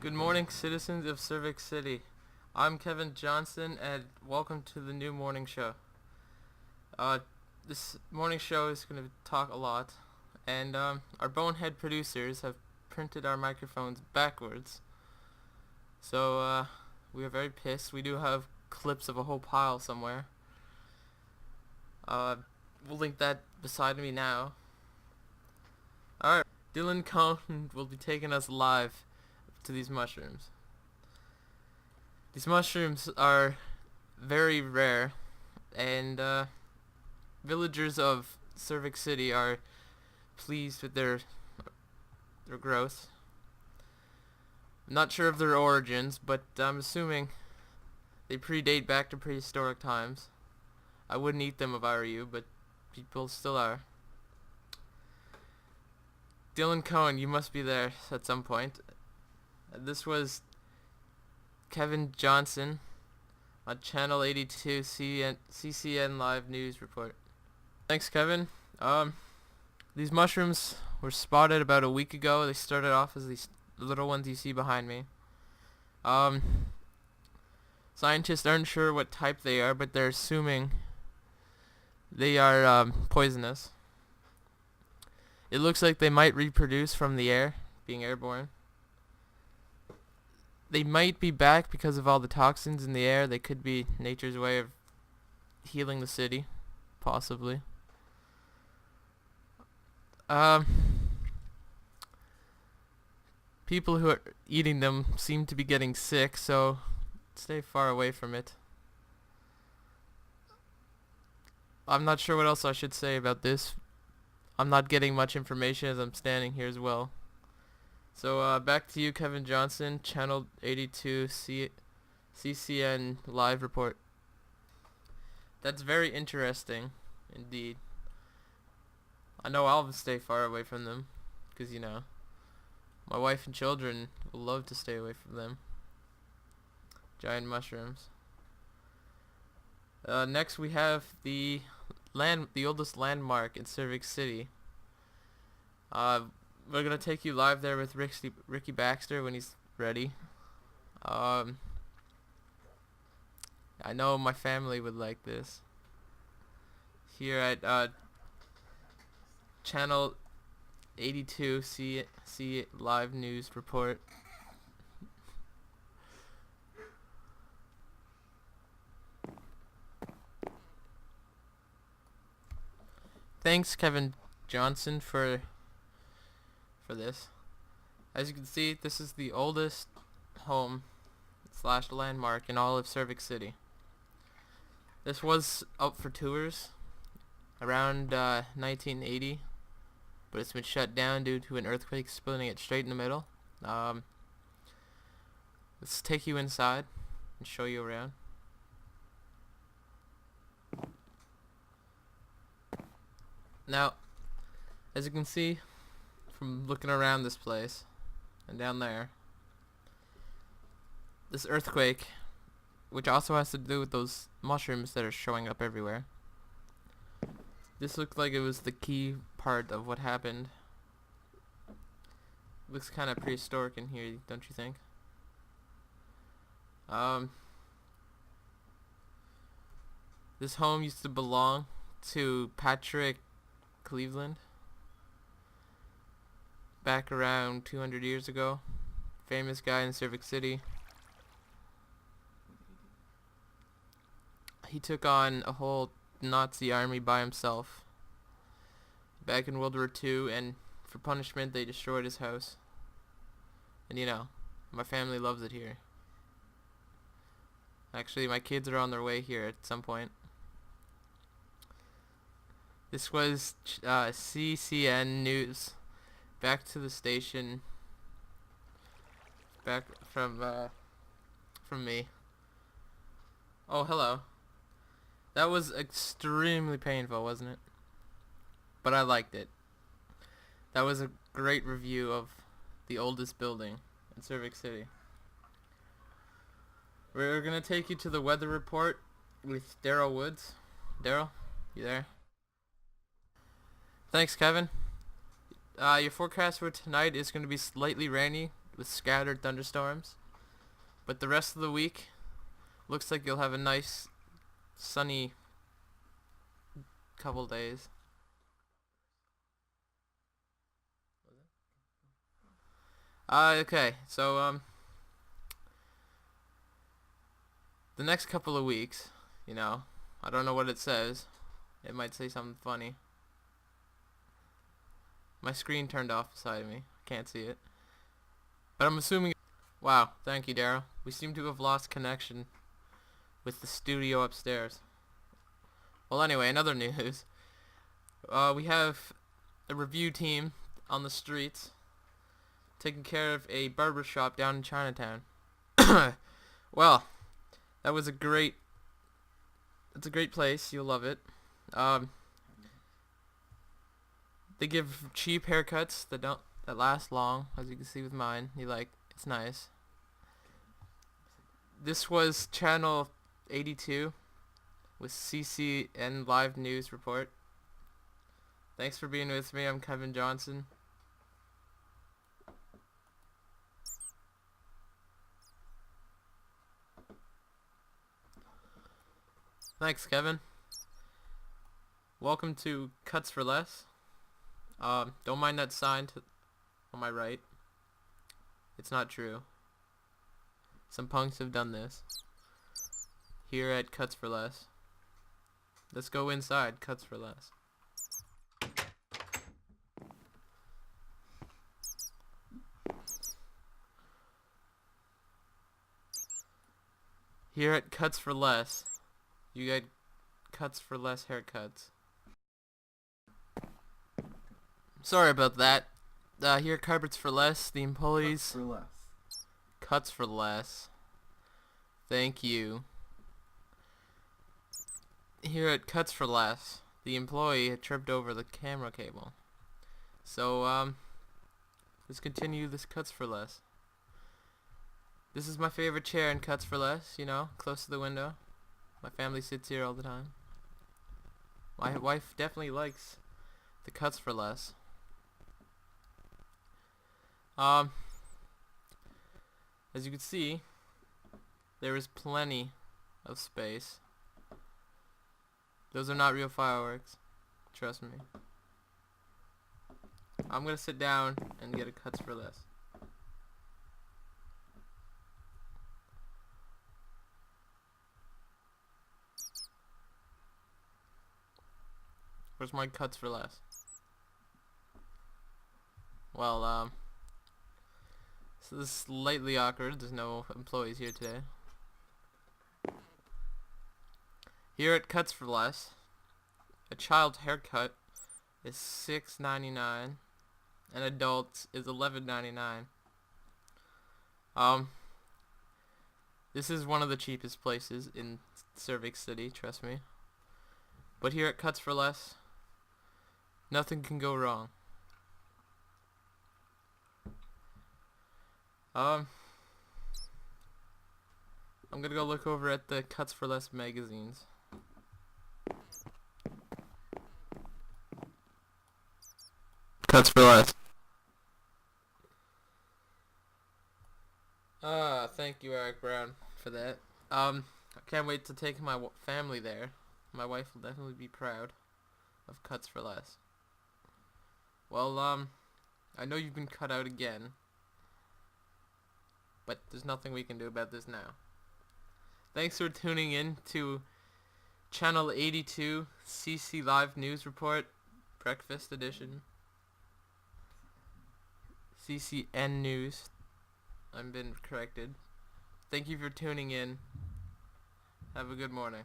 Good morning, citizens of Cervix City. I'm Kevin Johnson, and welcome to the new morning show. This morning show is going to talk a lot, and our bonehead producers have printed our microphones backwards. So we are very pissed. We do have clips of a whole pile somewhere. We'll link that beside me now. Alright, Dylan Cohn will be taking us live to these mushrooms. These mushrooms are very rare, and villagers of Cervix City are pleased with their growth. I'm not sure of their origins, but I'm assuming they predate back to prehistoric times. I wouldn't eat them if I were you, but people still are. Dylan Cohen, you must be there at some point. This was Kevin Johnson on Channel 82 CCN Live News Report. Thanks, Kevin. These mushrooms were spotted about a week ago. They started off as these little ones you see behind me. Scientists aren't sure what type they are, but they're assuming they are poisonous. It looks like they might reproduce from the air, being airborne. They might be back because of all the toxins in the air. They could be nature's way of healing the city, possibly. People who are eating them seem to be getting sick, so stay far away from it. I'm not sure what else I should say about this. I'm not getting much information as I'm standing here as well. So back to you, Kevin Johnson, Channel 82 CCN Live Report. That's very interesting, indeed. I know I'll stay far away from them, because, you know, my wife and children will love to stay away from them. Giant mushrooms. Next we have the oldest landmark in Cervix City. We're gonna take you live there with Ricky Baxter when he's ready. I know my family would like this. Here at Channel 82 C Live News Report. Thanks, Kevin Johnson, for this. As you can see, this is the oldest home / landmark in all of Cervix City. This was up for tours around 1980, but it's been shut down due to an earthquake splitting it straight in the middle. Let's take you inside and show you around. Now, as you can see from looking around this place and down there, this earthquake, which also has to do with those mushrooms that are showing up everywhere, this looked like it was the key part of what happened. Looks kind of prehistoric in here, don't you think? This home used to belong to Patrick Cleveland back around 200 years ago. Famous guy in Cervix City. He took on a whole Nazi army by himself back in World War II, and for punishment they destroyed his house. And you know, my family loves it here. Actually, my kids are on their way here at some point. This was CCN News. Back to the station. Back from me. Oh, hello. That was extremely painful, wasn't it? But I liked it. That was a great review of the oldest building in Cervix City. We're gonna take you to the weather report with Daryl Woods. Daryl, you there? Thanks, Kevin. Your forecast for tonight is going to be slightly rainy with scattered thunderstorms. But the rest of the week looks like you'll have a nice sunny couple days. Okay, so the next couple of weeks, you know, I don't know what it says. It might say something funny. My screen turned off beside me. Can't see it. But I'm assuming... Wow, thank you, Daryl. We seem to have lost connection with the studio upstairs. Well, anyway, in other news, we have a review team on the streets taking care of a barber shop down in Chinatown. Well, that was a great... It's a great place. You'll love it. They give cheap haircuts that last long, as you can see with mine. It's nice. This was channel 82 with CCN Live News Report. Thanks for being with me. I'm Kevin Johnson. Thanks, Kevin. Welcome to Cuts for Less. Don't mind that sign on my right. It's not true. Some punks have done this. Here at Cuts for Less. Let's go inside Cuts for Less. Here at Cuts for Less, you get Cuts for Less haircuts. Sorry about that. Here at Carpets for Less, the employees... Cuts for less. Cuts for Less. Thank you. Here at Cuts for Less, the employee had tripped over the camera cable. So, let's continue this Cuts for Less. This is my favorite chair in Cuts for Less, you know, close to the window. My family sits here all the time. My wife definitely likes the Cuts for Less. As you can see, there is plenty of space. Those are not real fireworks. Trust me. I'm gonna sit down and get a Cuts for Less. Where's my Cuts for Less? Well, so this is slightly awkward. There's no employees here today. Here at Cuts for Less, a child's haircut is $6.99. An adult's is $11.99. This is one of the cheapest places in Cervix City, trust me. But here at Cuts for Less, nothing can go wrong. I'm gonna go look over at the Cuts for Less magazines. Cuts for Less. Thank you, Eric Brown, for that. I can't wait to take my family there. My wife will definitely be proud of Cuts for Less. Well, I know you've been cut out again, but there's nothing we can do about this now. Thanks for tuning in to Channel 82 CC Live News Report, Breakfast Edition. CCN News. I've been corrected. Thank you for tuning in. Have a good morning.